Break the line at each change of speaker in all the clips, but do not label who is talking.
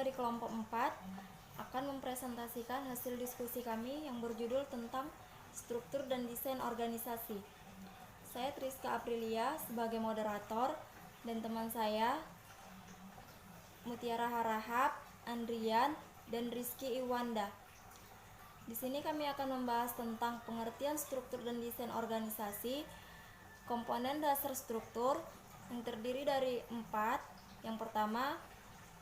dari kelompok 4 akan mempresentasikan hasil diskusi kami yang berjudul tentang struktur dan desain organisasi. Saya Triska Aprilia sebagai moderator dan teman saya Mutiara Harahap, Andrian, dan Rizky Iwanda. Di sini kami akan membahas tentang pengertian struktur dan desain organisasi, komponen dasar struktur yang terdiri dari 4. Yang pertama,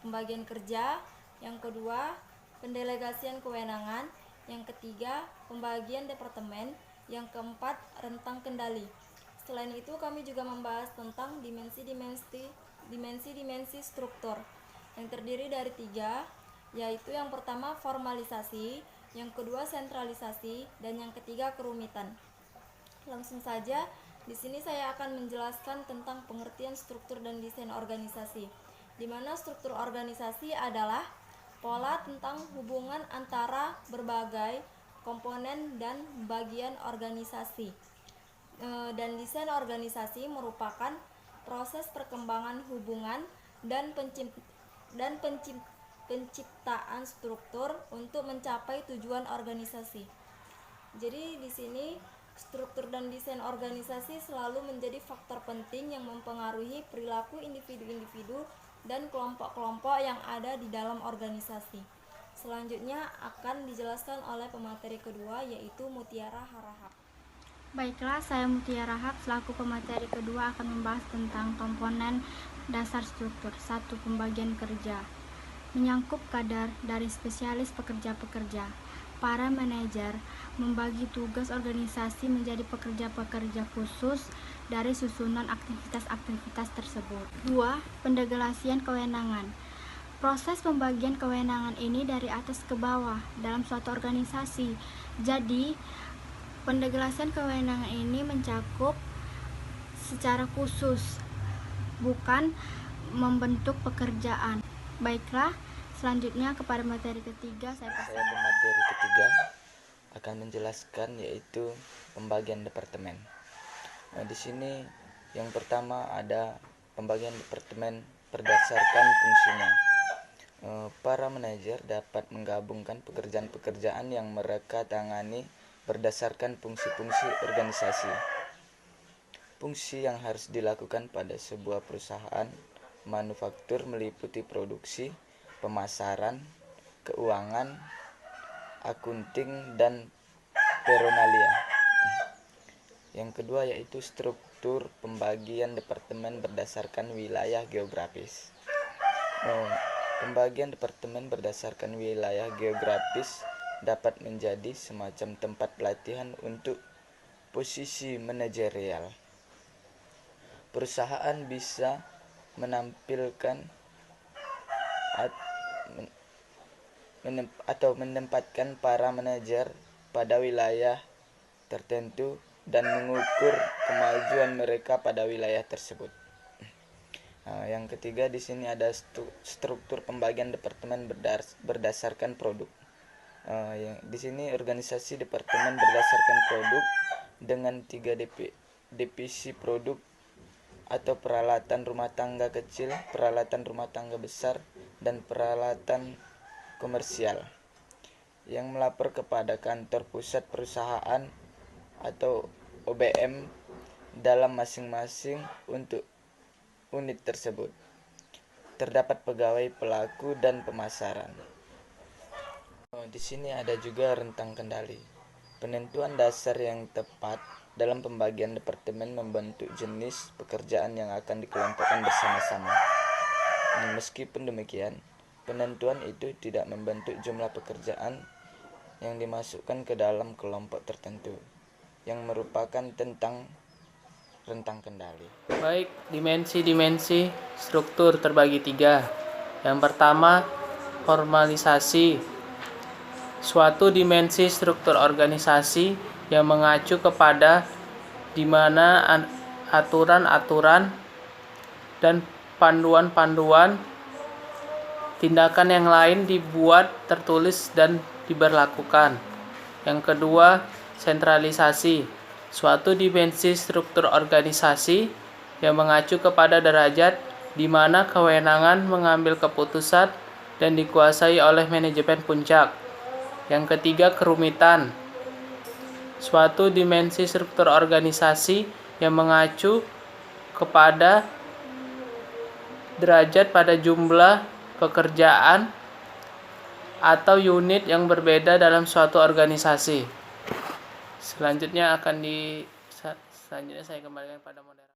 pembagian kerja. Yang kedua, pendelegasian kewenangan. Yang ketiga, pembagian departemen. Yang keempat, rentang kendali. Selain itu, kami juga membahas tentang dimensi-dimensi struktur yang terdiri dari 3, yaitu yang pertama formalisasi, yang kedua sentralisasi, dan yang ketiga kerumitan. Langsung saja, di sini saya akan menjelaskan tentang pengertian struktur dan desain organisasi, di mana struktur organisasi adalah pola tentang hubungan antara berbagai komponen dan bagian organisasi. Dan desain organisasi merupakan proses perkembangan hubungan dan penciptaan struktur untuk mencapai tujuan organisasi. Jadi di sini struktur dan desain organisasi selalu menjadi faktor penting yang mempengaruhi perilaku individu-individu dan kelompok-kelompok yang ada di dalam organisasi. Selanjutnya akan dijelaskan oleh pemateri kedua, yaitu Mutiara Harahap.
Baiklah, saya Mutiara Harahap selaku pemateri kedua akan membahas tentang komponen dasar struktur. 1. Pembagian kerja. Menyangkut kadar dari spesialis pekerja-pekerja. Para manajer membagi tugas organisasi menjadi pekerja-pekerja khusus dari susunan aktivitas-aktivitas tersebut. 2. Pendelegasian kewenangan. Proses pembagian kewenangan ini dari atas ke bawah dalam suatu organisasi. Jadi, pendelegasian kewenangan ini mencakup secara khusus, bukan membentuk pekerjaan. Baiklah, selanjutnya kepada materi ketiga
Saya pemateri ketiga akan menjelaskan yaitu pembagian departemen. Nah, di sini yang pertama ada pembagian departemen berdasarkan fungsinya. Para manajer dapat menggabungkan pekerjaan-pekerjaan yang mereka tangani berdasarkan fungsi-fungsi organisasi. Fungsi yang harus dilakukan pada sebuah perusahaan manufaktur meliputi produksi, pemasaran, keuangan, akunting, dan personalia. Yang kedua yaitu struktur pembagian departemen berdasarkan wilayah geografis. Pembagian departemen berdasarkan wilayah geografis dapat menjadi semacam tempat pelatihan untuk posisi manajerial. Perusahaan bisa menempatkan para manajer pada wilayah tertentu dan mengukur kemajuan mereka pada wilayah tersebut. Yang ketiga di sini ada struktur pembagian departemen berdasarkan produk. Di sini organisasi departemen berdasarkan produk dengan 3 divisi produk atau peralatan rumah tangga kecil, peralatan rumah tangga besar, dan peralatan komersial yang melapor kepada kantor pusat perusahaan atau OBM dalam masing-masing untuk unit tersebut. Terdapat pegawai pelaku dan pemasaran. Di sini ada juga rentang kendali. Penentuan dasar yang tepat dalam pembagian departemen membentuk jenis pekerjaan yang akan dikelompokkan bersama-sama. Meskipun demikian, penentuan itu tidak membentuk jumlah pekerjaan yang dimasukkan ke dalam kelompok tertentu, yang merupakan tentang rentang kendali.
Baik, dimensi-dimensi struktur terbagi 3. Yang pertama, formalisasi. Suatu dimensi struktur organisasi yang mengacu kepada di mana aturan-aturan dan panduan-panduan tindakan yang lain dibuat, tertulis, dan diberlakukan. Yang kedua, sentralisasi. Suatu dimensi struktur organisasi yang mengacu kepada derajat di mana kewenangan mengambil keputusan dan dikuasai oleh manajemen puncak. Yang ketiga, kerumitan. Suatu dimensi struktur organisasi yang mengacu kepada derajat pada jumlah pekerjaan atau unit yang berbeda dalam suatu organisasi. Selanjutnya saya kembalikan pada moderator.